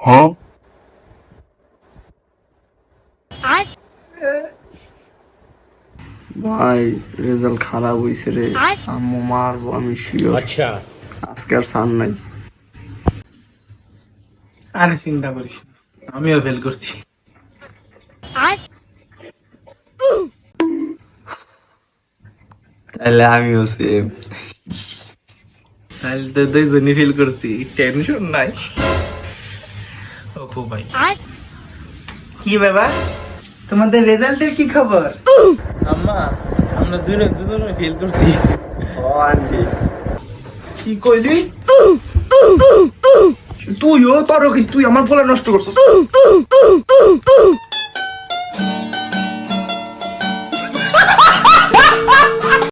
হ্যাঁ ভাই রেজাল্ট খারাপ হইছে রে, আম্মু মারবো আমি শিওর। আচ্ছা আজকে আর সান নাই। আরে চিন্তা করিস না, আমিও ফেল করছি। তাহলে আমিও সেম। তাহলে তো দুইজনই ফেল করছি, টেনশন নাই। অপু ভাই, কি বাবা তোমাদের রেজাল্টের কি খবর? আম্মা আমরা দুজনে ফেল করছি। ও আন্টি কি কইলি? তুইও তোর তুই আমার পোলা নষ্ট করছিস।